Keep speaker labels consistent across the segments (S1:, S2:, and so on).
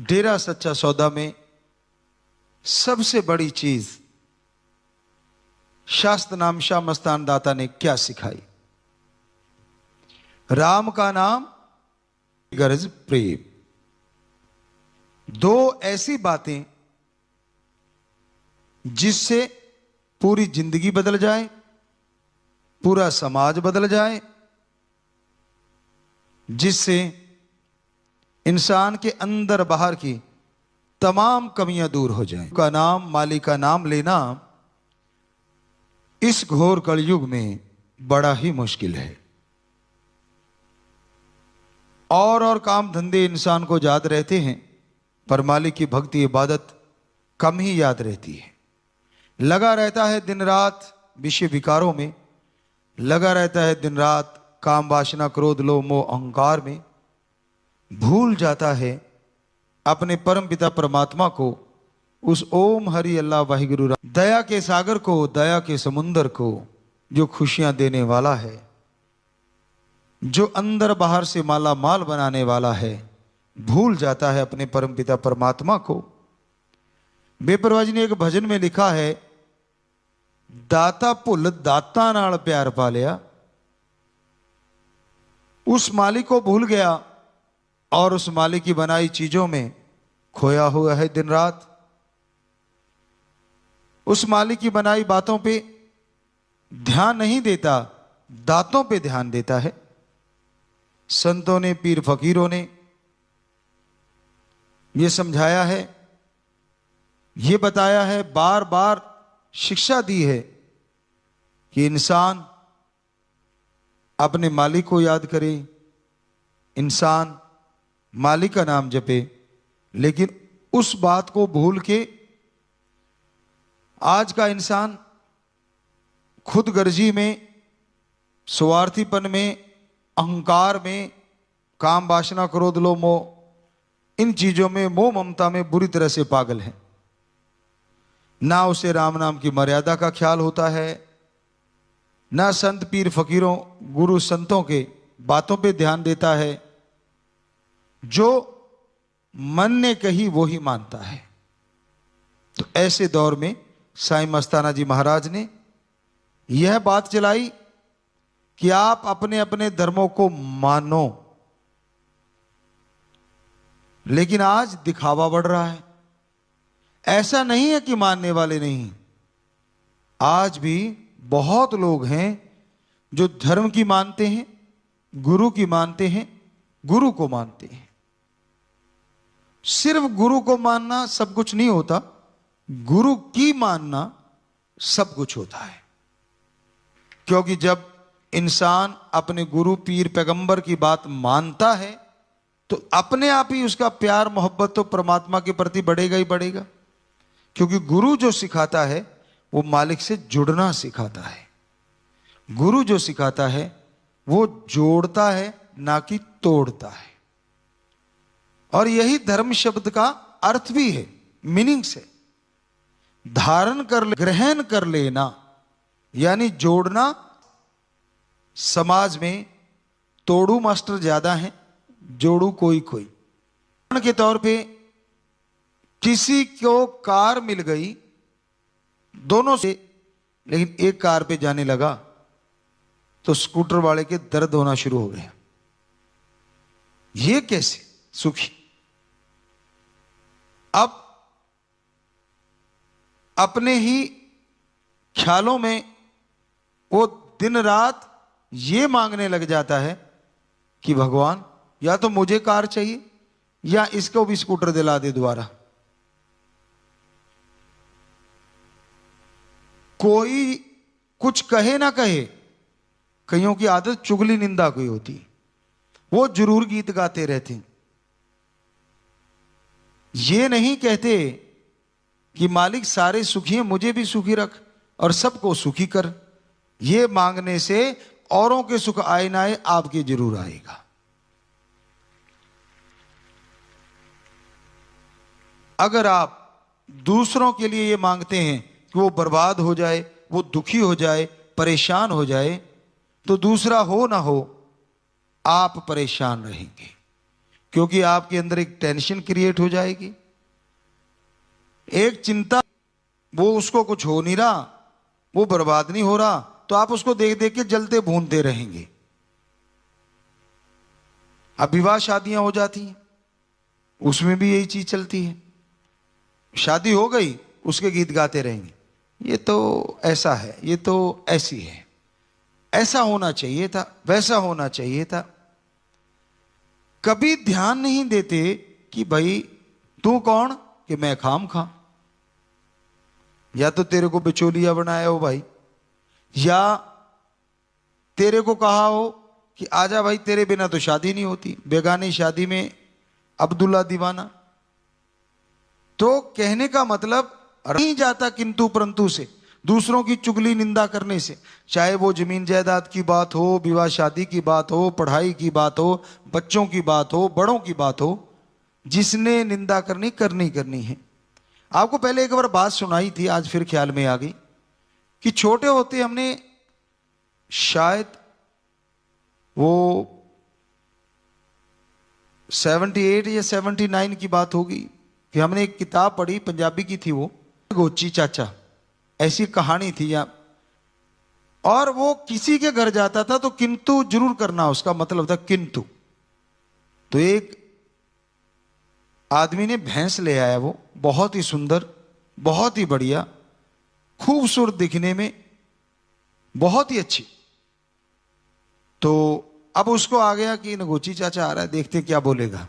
S1: डेरा सच्चा सौदा में सबसे बड़ी चीज शास्त्र नाम शाह मस्तान दाता ने क्या सिखाई? राम का नाम, गरज प्रेम। दो ऐसी बातें जिससे पूरी जिंदगी बदल जाए, पूरा समाज बदल जाए, जिससे इंसान के अंदर बाहर की तमाम कमियां दूर हो जाएं। का नाम, मालिक का नाम लेना इस घोर कलयुग में बड़ा ही मुश्किल है। और काम धंधे इंसान को याद रहते हैं, पर मालिक की भक्ति इबादत कम ही याद रहती है। लगा रहता है दिन रात विषय विकारों में, लगा रहता है दिन रात काम वासना क्रोध लोभ मोह अहंकार में, भूल जाता है अपने परम पिता परमात्मा को, उस ओम हरि अल्लाह वाहिगुरु राम, दया के सागर को, दया के समुंदर को, जो खुशियां देने वाला है, जो अंदर बाहर से माला माल बनाने वाला है। भूल जाता है अपने परम पिता परमात्मा को। बेपरवाह जी ने एक भजन में लिखा है, दाता भुल दाता नाल प्यार पा लिया। उस मालिक को भूल गया और उस मालिक की बनाई चीजों में खोया हुआ है दिन रात। उस मालिक की बनाई बातों पे ध्यान नहीं देता, दातों पे ध्यान देता है। संतों ने, पीर फकीरों ने ये समझाया है, ये बताया है, बार बार शिक्षा दी है कि इंसान अपने मालिक को याद करे, इंसान मालिक का नाम जपे। लेकिन उस बात को भूल के आज का इंसान खुद गर्जी में, स्वार्थीपन में, अहंकार में, काम वासना क्रोध लोभ मोह, इन चीजों में, मोह ममता में बुरी तरह से पागल है। ना उसे राम नाम की मर्यादा का ख्याल होता है, ना संत पीर फकीरों गुरु संतों के बातों पे ध्यान देता है। जो मन ने कही वो ही मानता है। तो ऐसे दौर में साईं मस्ताना जी महाराज ने यह बात चलाई कि आप अपने अपने धर्मों को मानो। लेकिन आज दिखावा बढ़ रहा है। ऐसा नहीं है कि मानने वाले नहीं, आज भी बहुत लोग हैं जो धर्म की मानते हैं, गुरु की मानते हैं, गुरु को मानते हैं। सिर्फ गुरु को मानना सब कुछ नहीं होता, गुरु की मानना सब कुछ होता है। क्योंकि जब इंसान अपने गुरु पीर पैगंबर की बात मानता है तो अपने आप ही उसका प्यार मोहब्बत तो परमात्मा के प्रति बढ़ेगा ही बढ़ेगा। क्योंकि गुरु जो सिखाता है वो मालिक से जुड़ना सिखाता है। गुरु जो सिखाता है वो जोड़ता है, ना कि तोड़ता है। और यही धर्म शब्द का अर्थ भी है, मीनिंग से धारण कर ले, ग्रहण कर लेना, यानी जोड़ना। समाज में तोड़ू मास्टर ज्यादा हैं, जोड़ू कोई कोई। उदाहरण के तौर पे किसी को कार मिल गई दोनों से, लेकिन एक कार पे जाने लगा तो स्कूटर वाले के दर्द होना शुरू हो गया। ये कैसे सुखी? अब अपने ही ख्यालों में वो दिन रात ये मांगने लग जाता है कि भगवान या तो मुझे कार चाहिए या इसको भी स्कूटर दिला दे दोबारा। कोई कुछ कहे ना कहे, कईयों की आदत चुगली निंदा कोई होती, वो जरूर गीत गाते रहते हैं। ये नहीं कहते कि मालिक सारे सुखी हैं, मुझे भी सुखी रख और सबको सुखी कर। ये मांगने से औरों के सुख आए ना आए, आपके जरूर आएगा। अगर आप दूसरों के लिए ये मांगते हैं कि वो बर्बाद हो जाए, वो दुखी हो जाए, परेशान हो जाए, तो दूसरा हो ना हो आप परेशान रहेंगे। क्योंकि आपके अंदर एक टेंशन क्रिएट हो जाएगी, एक चिंता, वो उसको कुछ हो नहीं रहा, वो बर्बाद नहीं हो रहा, तो आप उसको देख देख के जलते भूनते रहेंगे। अब विवाह शादियां हो जाती हैं, उसमें भी यही चीज चलती है। शादी हो गई, उसके गीत गाते रहेंगे, ये तो ऐसा है, ये तो ऐसी है, ऐसा होना चाहिए था, वैसा होना चाहिए था। कभी ध्यान नहीं देते कि भाई तू कौन कि मैं खाम खा। या तो तेरे को बिचौलिया बनाया हो भाई, या तेरे को कहा हो कि आजा भाई तेरे बिना तो शादी नहीं होती, बेगानी शादी में अब्दुल्ला दीवाना। तो कहने का मतलब नहीं जाता किंतु परंतु से, दूसरों की चुगली निंदा करने से, चाहे वो जमीन जायदाद की बात हो, विवाह शादी की बात हो, पढ़ाई की बात हो, बच्चों की बात हो, बड़ों की बात हो, जिसने निंदा करनी करनी है। आपको पहले एक बार बात सुनाई थी, आज फिर ख्याल में आ गई कि छोटे होते हमने शायद वो 78 या 79 की बात होगी कि हमने एक किताब पढ़ी, पंजाबी की थी वो, गोची चाचा, ऐसी कहानी थी या, और वो किसी के घर जाता था तो किंतु जरूर करना, उसका मतलब था किंतु। तो एक आदमी ने भैंस ले आया, वो बहुत ही सुंदर, बहुत ही बढ़िया, खूबसूरत दिखने में, बहुत ही अच्छी। तो अब उसको आ गया कि नगोची चाचा आ रहा है, देखते क्या बोलेगा।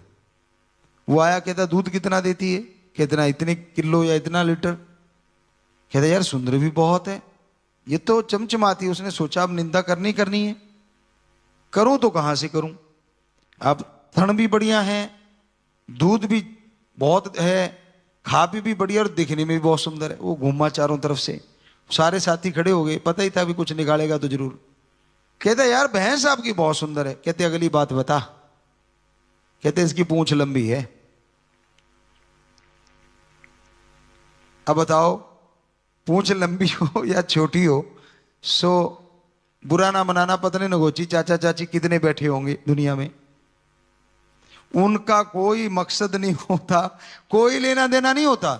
S1: वो आया, कहता दूध कितना देती है, कितना, इतने किलो या इतना लीटर। कहता यार सुंदर भी बहुत है, ये तो चमचमाती है। उसने सोचा अब निंदा करनी है, करूं तो कहां से करूं, अब थन भी बढ़िया है, दूध भी बहुत है, खा भी बढ़िया और दिखने में भी बहुत सुंदर है। वो घूमा चारों तरफ से, सारे साथी खड़े हो गए, पता ही था भी कुछ निकालेगा तो जरूर। कहते यार भैंस आपकी बहुत सुंदर है। कहते अगली बात बता। कहते इसकी पूंछ लंबी है। अब बताओ, पूंछ लंबी हो या छोटी हो, सो बुरा ना मनाना, पता नहीं नगोची चाचा चाची कितने बैठे होंगे दुनिया में, उनका कोई मकसद नहीं होता, कोई लेना देना नहीं होता,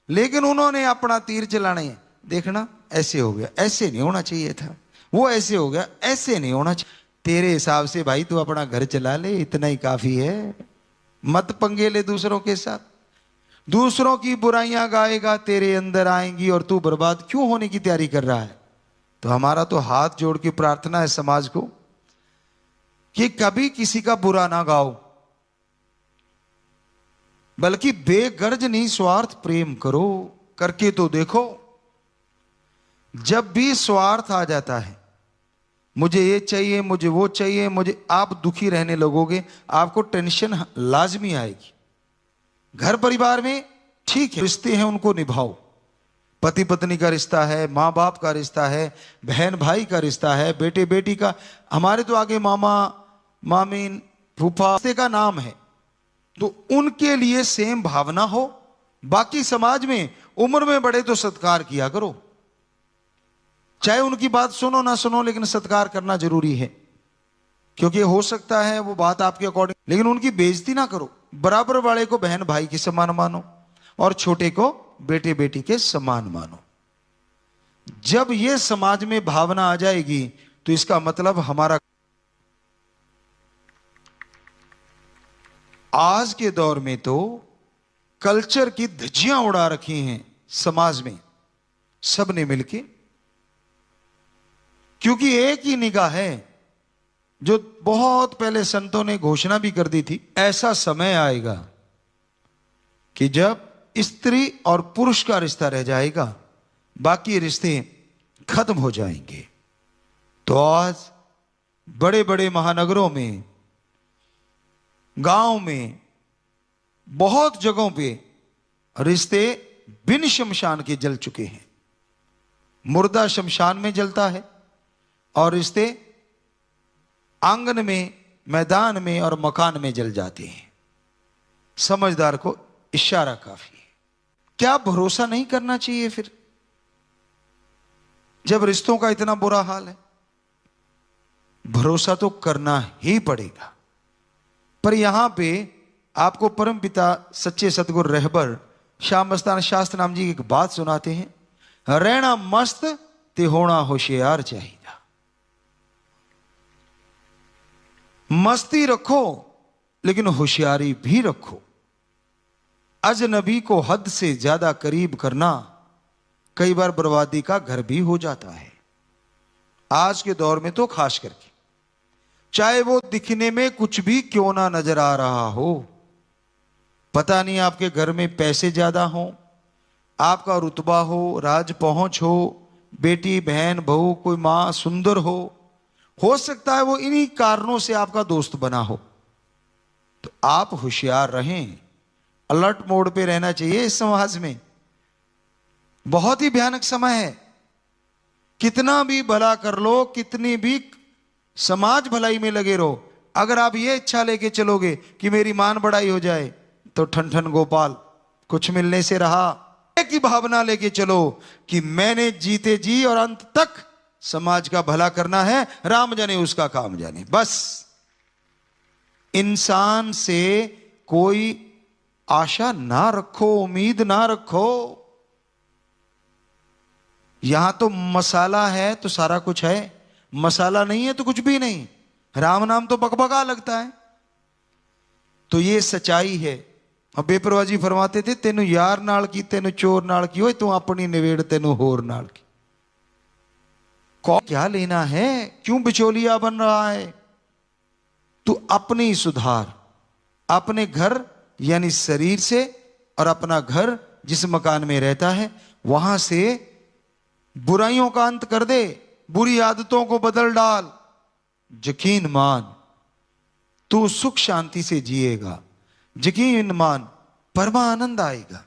S1: लेकिन उन्होंने अपना तीर चलाना है। देखना ऐसे हो गया, ऐसे नहीं होना चाहिए था, वो ऐसे हो गया, ऐसे नहीं होना चाहिए। तेरे हिसाब से भाई तू अपना घर चला ले, इतना ही काफी है, मत पंगे ले दूसरों के साथ। दूसरों की बुराइयां गाएगा, तेरे अंदर आएंगी और तू बर्बाद क्यों होने की तैयारी कर रहा है। तो हमारा तो हाथ जोड़ के प्रार्थना है समाज को कि कभी किसी का बुरा ना गाओ, बल्कि बेगर्ज निस्वार्थ प्रेम करो। करके तो देखो। जब भी स्वार्थ आ जाता है, मुझे ये चाहिए, मुझे वो चाहिए, मुझे, आप दुखी रहने लगोगे, आपको टेंशन लाजमी आएगी। घर परिवार में ठीक है, रिश्ते हैं उनको निभाओ, पति पत्नी का रिश्ता है, माँ बाप का रिश्ता है, बहन भाई का रिश्ता है, बेटे बेटी का, हमारे तो आगे मामा मामीन फूफा रिश्ते का नाम है, तो उनके लिए सेम भावना हो। बाकी समाज में उम्र में बड़े तो सत्कार किया करो, चाहे उनकी बात सुनो ना सुनो, लेकिन सत्कार करना जरूरी है, क्योंकि हो सकता है वो बात आपके अकॉर्डिंग, लेकिन उनकी बेइज्जती ना करो। बराबर वाले को बहन भाई के समान मानो और छोटे को बेटे बेटी के समान मानो। जब ये समाज में भावना आ जाएगी तो इसका मतलब हमारा, आज के दौर में तो कल्चर की धज्जियां उड़ा रखी हैं समाज में सबने मिलके, क्योंकि एक ही निगाह है, जो बहुत पहले संतों ने घोषणा भी कर दी थी, ऐसा समय आएगा कि जब स्त्री और पुरुष का रिश्ता रह जाएगा, बाकी रिश्ते खत्म हो जाएंगे। तो आज बड़े बड़े महानगरों में, गांव में, बहुत जगहों पे रिश्ते बिन शमशान के जल चुके हैं। मुर्दा शमशान में जलता है और रिश्ते आंगन में, मैदान में और मकान में जल जाते हैं। समझदार को इशारा काफी है। क्या भरोसा नहीं करना चाहिए फिर, जब रिश्तों का इतना बुरा हाल है? भरोसा तो करना ही पड़ेगा। पर यहां पे आपको परम पिता सच्चे सतगुरु रहबर श्याम मस्तान शास्त्र नाम जी की एक बात सुनाते हैं, रहना मस्त ते होना होशियार चाहिए। मस्ती रखो लेकिन होशियारी भी रखो। अजनबी को हद से ज्यादा करीब करना कई बार बर्बादी का घर भी हो जाता है। आज के दौर में तो खास करके, चाहे वो दिखने में कुछ भी क्यों ना नजर आ रहा हो, पता नहीं आपके घर में पैसे ज्यादा हो, आपका रुतबा हो, राज पहुंच हो, बेटी बहन बहू कोई मां सुंदर हो सकता है वो इन्हीं कारणों से आपका दोस्त बना हो। तो आप होशियार रहें, अलर्ट मोड पे रहना चाहिए। इस समाज में बहुत ही भयानक समय है। कितना भी भला कर लो, कितनी भी समाज भलाई में लगे रहो, अगर आप ये इच्छा लेके चलोगे कि मेरी मान बढ़ाई हो जाए, तो ठन ठन गोपाल कुछ मिलने से रहा। एक ही भावना लेके चलो कि मैंने जीते जी और अंत तक समाज का भला करना है, राम जाने उसका काम जाने। बस इंसान से कोई आशा ना रखो, उम्मीद ना रखो। यहां तो मसाला है तो सारा कुछ है, मसाला नहीं है तो कुछ भी नहीं। राम नाम तो बकबका लगता है। तो ये सच्चाई है। अब बेपरवाह जी फरमाते थे, तेनु यार नाल की तेनु चोर नाल की, हो तू अपनी निवेड़ तेनु होर नाल की। कौन क्या लेना है, क्यों बिचौलिया बन रहा है? तू अपनी सुधार, अपने घर यानी शरीर से, और अपना घर जिस मकान में रहता है वहां से बुराइयों का अंत कर दे, बुरी आदतों को बदल डाल। यकीन मान तू सुख शांति से जिएगा, यकीन मान परमानंद आएगा।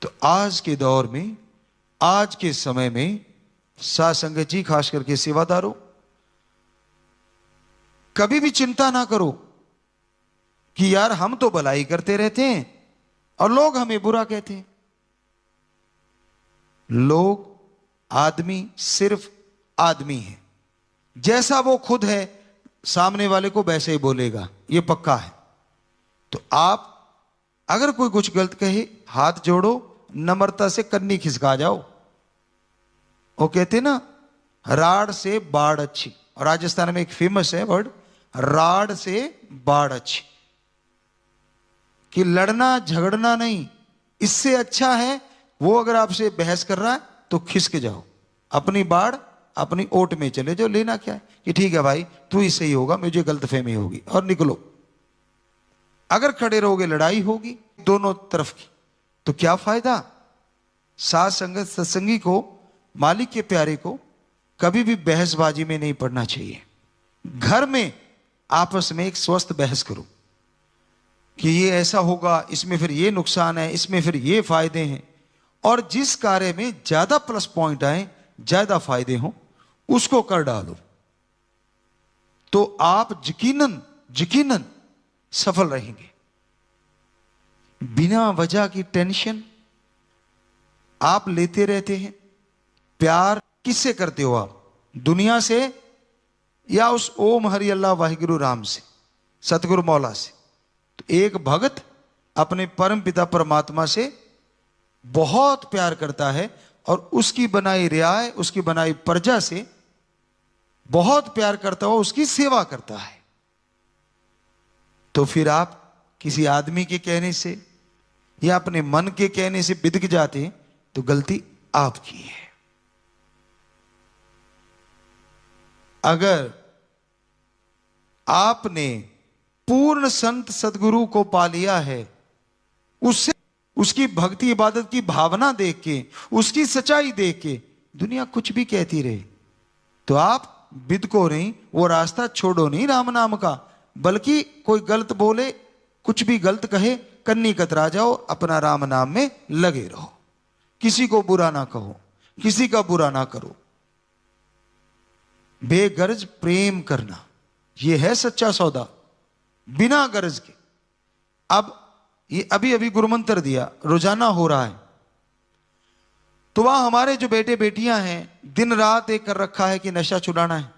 S1: तो आज के दौर में, आज के समय में साध संगत जी, खास करके सेवादारों, कभी भी चिंता ना करो कि यार हम तो भलाई करते रहते हैं और लोग हमें बुरा कहते हैं। लोग, आदमी सिर्फ आदमी है, जैसा वो खुद है सामने वाले को वैसे ही बोलेगा, ये पक्का है। तो आप अगर कोई कुछ गलत कहे, हाथ जोड़ो, नम्रता से कन्नी खिसका जाओ। वो कहते ना, राड़ से बाढ़ अच्छी। और राजस्थान में एक फेमस है वर्ड, राड़ से बाढ़ अच्छी, कि लड़ना झगड़ना नहीं। इससे अच्छा है वो अगर आपसे बहस कर रहा है तो खिसक जाओ, अपनी बाढ़ अपनी ओट में चले जाओ। लेना क्या है कि ठीक है भाई तू ही सही होगा, मुझे गलतफहमी होगी, और निकलो। अगर खड़े रहोगे लड़ाई होगी दोनों तरफ की, तो क्या फायदा? साध संगत सत्संगी को, मालिक के प्यारे को कभी भी बहसबाजी में नहीं पड़ना चाहिए। घर में आपस में एक स्वस्थ बहस करो कि ये ऐसा होगा, इसमें फिर ये नुकसान है, इसमें फिर ये फायदे हैं। और जिस कार्य में ज्यादा प्लस पॉइंट आए, ज्यादा फायदे हों, उसको कर डालो, तो आप यकीनन यकीनन सफल रहेंगे। बिना वजह की टेंशन आप लेते रहते हैं। प्यार किससे करते हो आप? दुनिया से या उस ओम हरि अल्लाह वाहिगुरु राम से, सतगुरु मौला से? तो एक भक्त अपने परम पिता परमात्मा से बहुत प्यार करता है और उसकी बनाई रियाय, उसकी बनाई प्रजा से बहुत प्यार करता हुआ उसकी सेवा करता है। तो फिर आप किसी आदमी के कहने से या अपने मन के कहने से बिदक जाते हैं, तो गलती आपकी है। अगर आपने पूर्ण संत सदगुरु को पा लिया है, उससे उसकी भक्ति इबादत की भावना देख के, उसकी सच्चाई देख के दुनिया कुछ भी कहती रहे, तो आप बिदको नहीं, वो रास्ता छोड़ो नहीं राम नाम का। बल्कि कोई गलत बोले, कुछ भी गलत कहे, कन्नी कतरा जाओ, अपना राम नाम में लगे रहो। किसी को बुरा ना कहो, किसी का बुरा ना करो। बेगर्ज प्रेम करना, यह है सच्चा सौदा, बिना गरज के। अब ये अभी अभी गुरुमंत्र दिया, रोजाना हो रहा है, तो वहां हमारे जो बेटे बेटियां हैं, दिन रात एक कर रखा है कि नशा छुड़ाना है।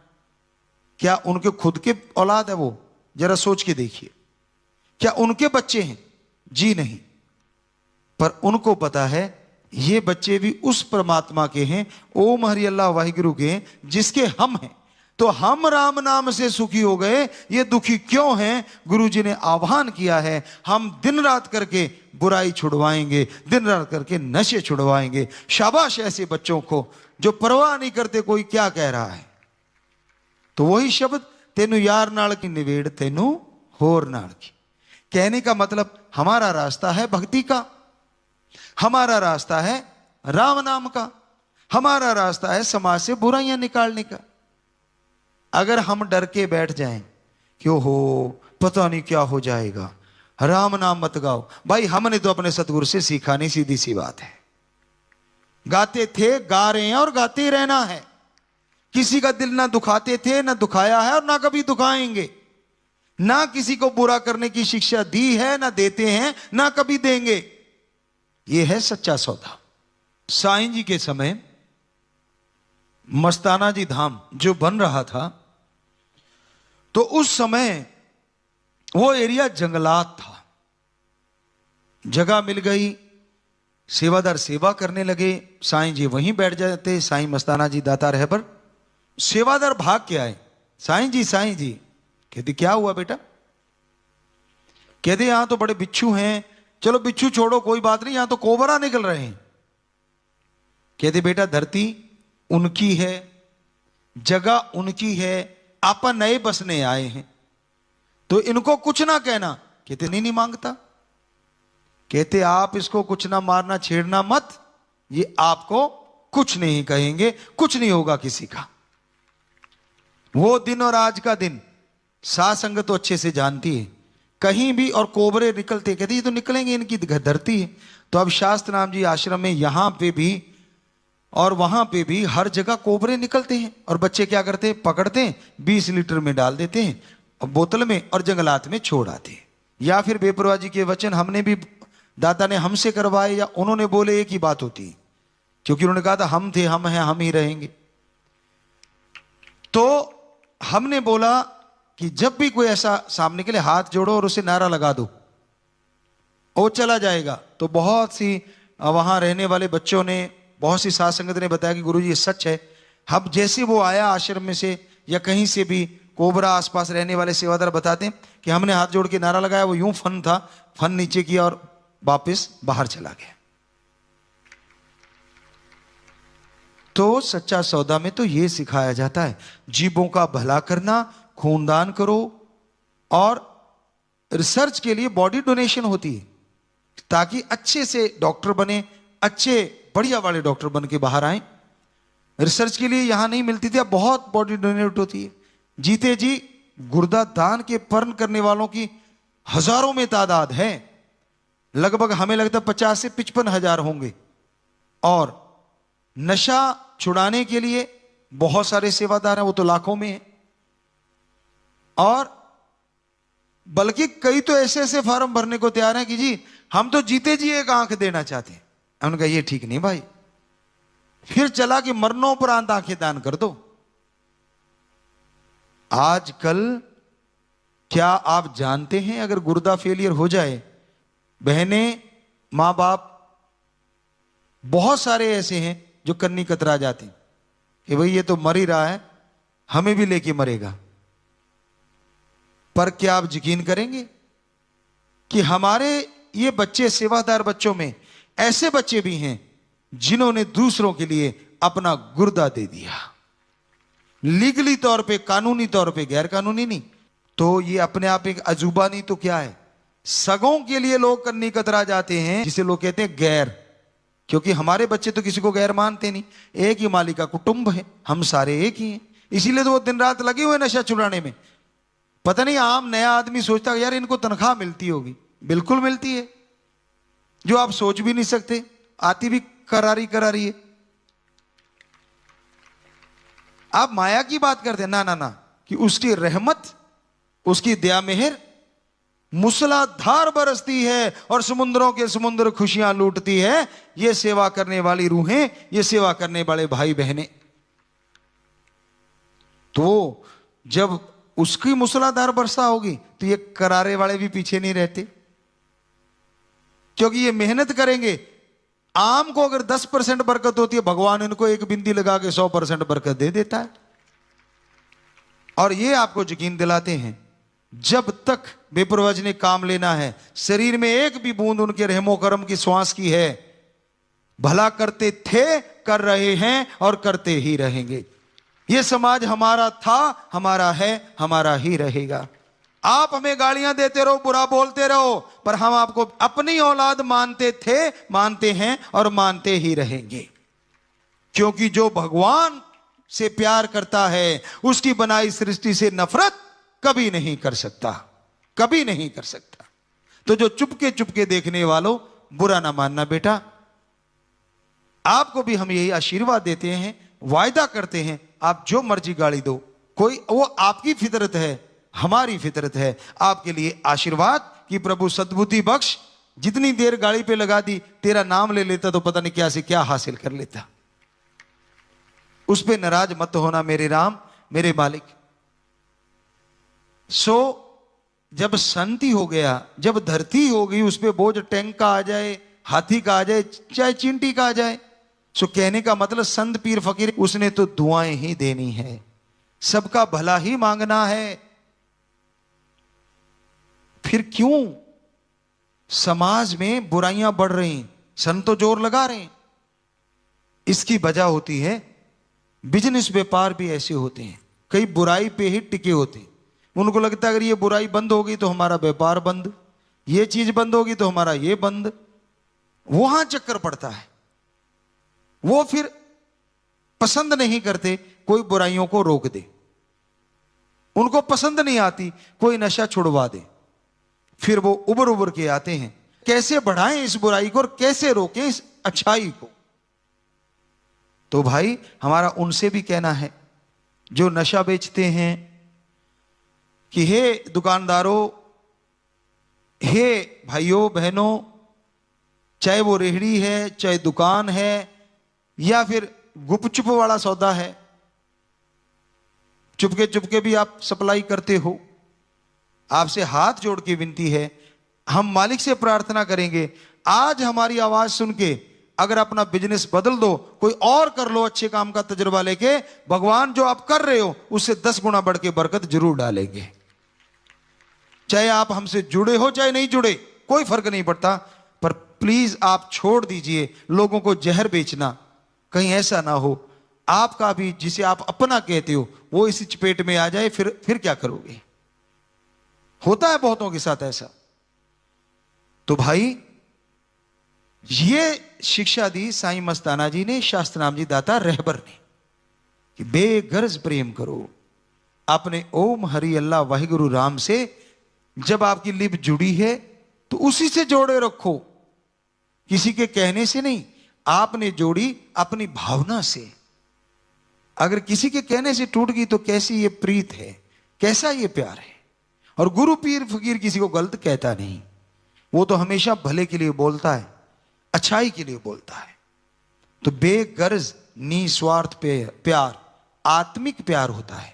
S1: क्या उनके खुद के औलाद है वो जरा सोच के देखिए, क्या उनके बच्चे हैं? जी नहीं, पर उनको पता है ये बच्चे भी उस परमात्मा के हैं, ओम हरि अल्लाह वाहिगुरु के हैं, जिसके हम हैं। तो हम राम नाम से सुखी हो गए, ये दुखी क्यों हैं? गुरुजी ने आह्वान किया है, हम दिन रात करके बुराई छुड़वाएंगे, दिन रात करके नशे छुड़वाएंगे। शाबाश ऐसे बच्चों को जो परवाह नहीं करते कोई क्या कह रहा है। तो वही शब्द, तेनु यार नाल की निवेड़ तेनु होर नाल की। कहने का मतलब हमारा रास्ता है भक्ति का, हमारा रास्ता है राम नाम का, हमारा रास्ता है समाज से बुराइयां निकालने का। अगर हम डर के बैठ जाएं कि ओहो पता नहीं क्या हो जाएगा, राम नाम मत गाओ, भाई हमने तो अपने सतगुरु से सीखा नहीं, सीधी सी बात है। गाते थे, गा रहे हैं और गाते ही रहना है। किसी का दिल ना दुखाते थे, ना दुखाया है और ना कभी दुखाएंगे। ना किसी को बुरा करने की शिक्षा दी है, ना देते हैं, ना कभी देंगे। यह है सच्चा सौदा। साईं जी के समय मस्ताना जी धाम जो बन रहा था, तो उस समय वो एरिया जंगलात था। जगह मिल गई, सेवादार सेवा करने लगे, साईं जी वहीं बैठ जाते। साईं मस्ताना जी दाता रहबर, सेवादार भाग के आए, साईं जी। कहते क्या हुआ बेटा? कहते यहां तो बड़े बिच्छू हैं। चलो बिच्छू छोड़ो, कोई बात नहीं, यहां तो कोबरा निकल रहे हैं। कहते बेटा धरती उनकी है, जगह उनकी है, आपा नए बसने आए हैं, तो इनको कुछ ना कहना। कहते नहीं मांगता। कहते आप इसको कुछ ना मारना, छेड़ना मत, ये आपको कुछ नहीं कहेंगे, कुछ नहीं होगा किसी का। वो दिन और आज का दिन साध संगत तो अच्छे से जानती है, कहीं भी और कोबरे निकलते, कहते ये तो निकलेंगे, इनकी धरती है। तो अब शास्त्र नाम जी आश्रम में यहां पे भी और वहां पे भी हर जगह कोबरे निकलते हैं। और बच्चे क्या करते हैं? पकड़ते हैं, 20 लीटर में डाल देते हैं और बोतल में, और जंगलात में छोड़ आते हैं। या फिर बेपरवाह जी के वचन हमने भी, दाता ने हमसे करवाए या उन्होंने बोले, एक ही बात होती है, क्योंकि उन्होंने कहा था हम थे, हम हैं, हम ही रहेंगे। तो हमने बोला कि जब भी कोई ऐसा सामने के लिए हाथ जोड़ो और उसे नारा लगा दो, वो चला जाएगा। तो बहुत सी वहां रहने वाले बच्चों ने, बहुत सी साध संगत ने बताया कि गुरुजी ये सच है। हम जैसे वो आया आश्रम में से या कहीं से भी, कोबरा आसपास रहने वाले सेवादार बताते हैं कि हमने हाथ जोड़ के नारा लगाया, वो यूं फन था, फन नीचे किया और वापस बाहर चला गया। तो सच्चा सौदा में तो ये सिखाया जाता है, जीवों का भला करना, खूनदान करो। और रिसर्च के लिए बॉडी डोनेशन होती है, ताकि अच्छे से डॉक्टर बने, अच्छे बढ़िया वाले डॉक्टर बन के बाहर आए। रिसर्च के लिए यहां नहीं मिलती थी, अब बहुत बॉडी डोनेट होती है। जीते जी गुर्दा दान के पर्ण करने वालों की हजारों में तादाद है, लगभग हमें लगता 50 से 55 हजार होंगे। और नशा छुड़ाने के लिए बहुत सारे सेवादार हैं, वो तो लाखों में हैं। और बल्कि कई तो ऐसे ऐसे फॉर्म भरने को तैयार हैं कि जी हम तो जीते जी एक आंख देना चाहते हैं। हमने कहा ये ठीक नहीं भाई, फिर चला कि मरणोपरांत आंखें दान कर दो। आजकल क्या आप जानते हैं, अगर गुर्दा फेलियर हो जाए, बहनें, मां बाप बहुत सारे ऐसे हैं जो कन्नी कतरा जाती कि भाई ये तो मर ही रहा है, हमें भी लेके मरेगा। पर क्या आप यकीन करेंगे कि हमारे ये बच्चे, सेवादार बच्चों में ऐसे बच्चे भी हैं जिन्होंने दूसरों के लिए अपना गुर्दा दे दिया, लीगली तौर पे, कानूनी तौर पे, गैर कानूनी नहीं। तो ये अपने आप एक अजूबा नहीं तो क्या है। सगों के लिए लोग कन्नी कतरा जाते हैं, जिसे लोग कहते हैं गैर, क्योंकि हमारे बच्चे तो किसी को गैर मानते नहीं, एक ही मालिक का कुटुंब है, हम सारे एक ही हैं। इसीलिए तो वो दिन रात लगे हुए नशा छुड़ाने में। पता नहीं आम नया आदमी सोचता है यार इनको तनख्वाह मिलती होगी, बिल्कुल मिलती है, जो आप सोच भी नहीं सकते, आती भी करारी करारी है। आप माया की बात करते हैं, ना ना ना, कि उसकी रहमत, उसकी दया मेहर मूसलाधार बरसती है और समुद्रों के समुद्र खुशियां लूटती है। ये सेवा करने वाली रूहें, ये सेवा करने वाले भाई बहनें। तो जब उसकी मूसलाधार वर्षा होगी तो ये करारे वाले भी पीछे नहीं रहते, क्योंकि ये मेहनत करेंगे। आम को अगर 10% बरकत होती है, भगवान इनको एक बिंदी लगा के 100% बरकत दे देता है। और ये आपको यकीन दिलाते हैं, जब तक बेपरवाह ने काम लेना है, शरीर में एक भी बूंद उनके रहमो करम की श्वास की है, भला करते थे, कर रहे हैं और करते ही रहेंगे। ये समाज हमारा था, हमारा है, हमारा ही रहेगा। आप हमें गालियां देते रहो, बुरा बोलते रहो, पर हम आपको अपनी औलाद मानते थे, मानते हैं और मानते ही रहेंगे। क्योंकि जो भगवान से प्यार करता है, उसकी बनाई सृष्टि से नफरत कभी नहीं कर सकता, कभी नहीं कर सकता। तो जो चुपके चुपके देखने वालों, बुरा ना मानना बेटा। आपको भी हम यही आशीर्वाद देते हैं, वायदा करते हैं, आप जो मर्जी गाली दो, कोई वो आपकी फितरत है, हमारी फितरत है। आपके लिए आशीर्वाद कि प्रभु सद्बुद्धि बख्श। जितनी देर गाड़ी पे लगा दी, तेरा नाम ले लेता तो पता नहीं क्या से क्या हासिल कर लेता। उस पे नाराज मत होना मेरे राम, मेरे मालिक। सो जब शांति हो गया, जब धरती हो गई, उस पे बोझ टैंक का आ जाए, हाथी का आ जाए, चाहे चींटी का आ जाए, सो कहने का मतलब संत पीर फकीर उसने तो दुआएं ही देनी है, सबका भला ही मांगना है। फिर क्यों समाज में बुराइयां बढ़ रही, संत तो जोर लगा रहे हैं? इसकी वजह होती है, बिजनेस व्यापार भी ऐसे होते हैं, कई बुराई पे ही टिके होते हैं। उनको लगता है अगर ये बुराई बंद होगी तो हमारा व्यापार बंद, ये चीज बंद होगी तो हमारा ये बंद। वहां चक्कर पड़ता है। वो फिर पसंद नहीं करते कोई बुराइयों को रोक दे, उनको पसंद नहीं आती कोई नशा छुड़वा दे। फिर वो उबर उबर के आते हैं, कैसे बढ़ाएं इस बुराई को और कैसे रोकें इस अच्छाई को। तो भाई हमारा उनसे भी कहना है जो नशा बेचते हैं कि हे दुकानदारों, हे भाइयों बहनों, चाहे वो रेहड़ी है, चाहे दुकान है, या फिर गुपचुप वाला सौदा है, चुपके चुपके भी आप सप्लाई करते हो, आपसे हाथ जोड़ के विनती है, हम मालिक से प्रार्थना करेंगे, आज हमारी आवाज सुन के अगर अपना बिजनेस बदल दो, कोई और कर लो अच्छे काम का तजुर्बा लेके, भगवान जो आप कर रहे हो उससे 10 गुना बढ़ के बरकत जरूर डालेंगे। चाहे आप हमसे जुड़े हो चाहे नहीं जुड़े, कोई फर्क नहीं पड़ता, पर प्लीज आप छोड़ दीजिए लोगों को जहर बेचना। कहीं ऐसा ना हो आपका भी जिसे आप अपना कहते हो वो इसी चपेट में आ जाए, फिर क्या करोगे? होता है बहुतों के साथ ऐसा। तो भाई ये शिक्षा दी साईं मस्ताना जी ने, शास्त्रनाम जी दाता रहबर ने, कि बेगर्ज प्रेम करो अपने ओम हरि अल्लाह वाहिगुरु राम से। जब आपकी लिप जुड़ी है तो उसी से जोड़े रखो, किसी के कहने से नहीं, आपने जोड़ी अपनी भावना से। अगर किसी के कहने से टूट गई तो कैसी ये प्रीत है, कैसा ये प्यार है। और गुरु पीर फकीर किसी को गलत कहता नहीं, वो तो हमेशा भले के लिए बोलता है, अच्छाई के लिए बोलता है। तो बेगर्ज निस्वार्थ प्यार आत्मिक प्यार होता है,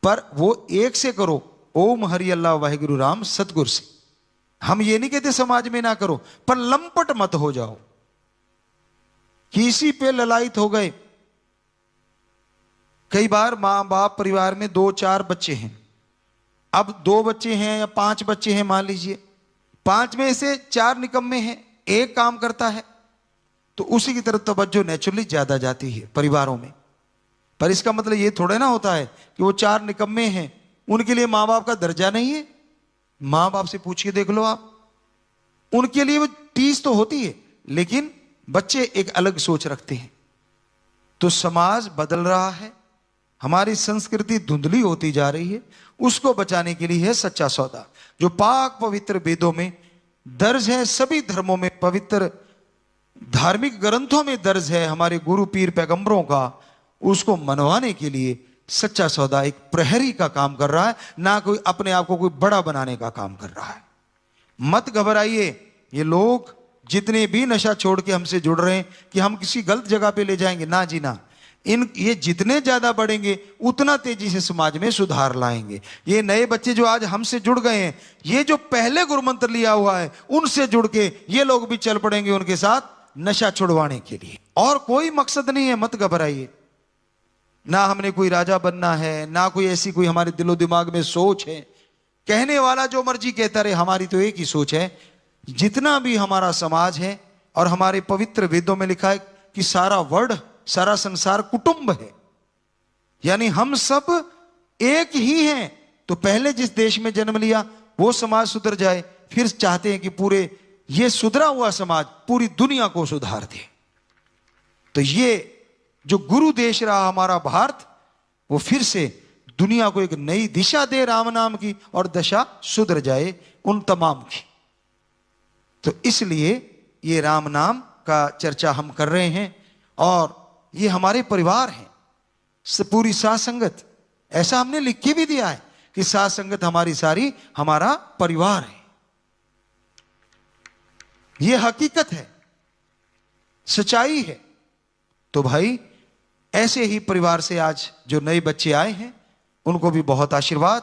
S1: पर वो एक से करो, ओम हरि अल्लाह वाहिगुरु राम सतगुर से। हम ये नहीं कहते समाज में ना करो, पर लंपट मत हो जाओ, किसी पे ललायत हो गए। कई बार मां बाप परिवार में 2-4 बच्चे हैं, अब 2 बच्चे हैं या 5 बच्चे हैं मान लीजिए, 5 में से 4 निकम्मे हैं, एक काम करता है, तो उसी की तरफ तवज्जो नेचुरली ज्यादा जाती है परिवारों में। पर इसका मतलब ये थोड़ा ना होता है कि वो 4 निकम्मे हैं उनके लिए मां बाप का दर्जा नहीं है। मां बाप से पूछ के देख लो आप, उनके लिए वो टीस तो होती है, लेकिन बच्चे एक अलग सोच रखते हैं। तो समाज बदल रहा है, हमारी संस्कृति धुंधली होती जा रही है, उसको बचाने के लिए है सच्चा सौदा, जो पाक पवित्र वेदों में दर्ज है, सभी धर्मों में, पवित्र धार्मिक ग्रंथों में दर्ज है, हमारे गुरु पीर पैगंबरों का। उसको मनवाने के लिए सच्चा सौदा एक प्रहरी का काम कर रहा है, ना कोई अपने आप को कोई बड़ा बनाने का काम कर रहा है। मत घबराइए, ये लोग जितने भी नशा छोड़ के हमसे जुड़ रहे हैं कि हम किसी गलत जगह पे ले जाएंगे, ना जी ना। ये जितने ज्यादा बढ़ेंगे उतना तेजी से समाज में सुधार लाएंगे। ये नए बच्चे जो आज हमसे जुड़ गए हैं, ये जो पहले गुरु मंत्र लिया हुआ है उनसे जुड़ के ये लोग भी चल पड़ेंगे उनके साथ नशा छुड़वाने के लिए। और कोई मकसद नहीं है, मत घबराइए। ना हमने कोई राजा बनना है, ना कोई ऐसी कोई हमारे दिलो दिमाग में सोच है। कहने वाला जो मर्जी कहता रहे, हमारी तो एक ही सोच है। जितना भी हमारा समाज है, और हमारे पवित्र वेदों में लिखा है कि सारा वर्ल्ड, सारा संसार कुटुंब है, यानी हम सब एक ही हैं। तो पहले जिस देश में जन्म लिया वो समाज सुधर जाए, फिर चाहते हैं कि पूरे ये सुधरा हुआ समाज पूरी दुनिया को सुधार दे। तो ये जो गुरु देश रहा हमारा भारत, वो फिर से दुनिया को एक नई दिशा दे राम नाम की, और दशा सुधर जाए उन तमाम की। तो इसलिए ये राम नाम का चर्चा हम कर रहे हैं, और ये हमारे परिवार हैं, पूरी साथ संगत। ऐसा हमने लिख के भी दिया है कि साथ संगत हमारी सारी हमारा परिवार है। ये हकीकत है, सच्चाई है। तो भाई ऐसे ही परिवार से आज जो नए बच्चे आए हैं उनको भी बहुत आशीर्वाद,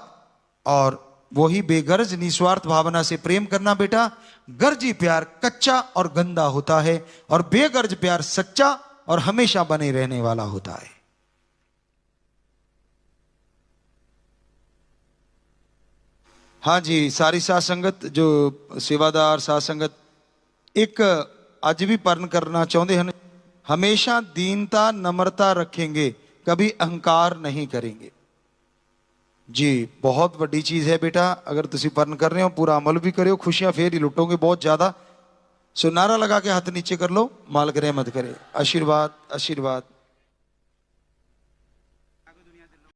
S1: और वही बेगर्ज निस्वार्थ भावना से प्रेम करना बेटा। गर्जी प्यार कच्चा और गंदा होता है, और बेगर्ज प्यार सच्चा और हमेशा बने रहने वाला होता है। हाँ जी, सारी साथ संगत जो सेवादार साथ संगत एक अज भी परण करना चाहते हैं, हमेशा दीनता नम्रता रखेंगे, कभी अहंकार नहीं करेंगे। जी बहुत वड्डी चीज है बेटा। अगर तुसी परण कर रहे हो, पूरा अमल भी करो, खुशियां फेर ही लुटोगे बहुत ज्यादा। सो नारा लगा के हाथ नीचे कर लो, मालिक रहमत करे। आशीर्वाद आशीर्वाद।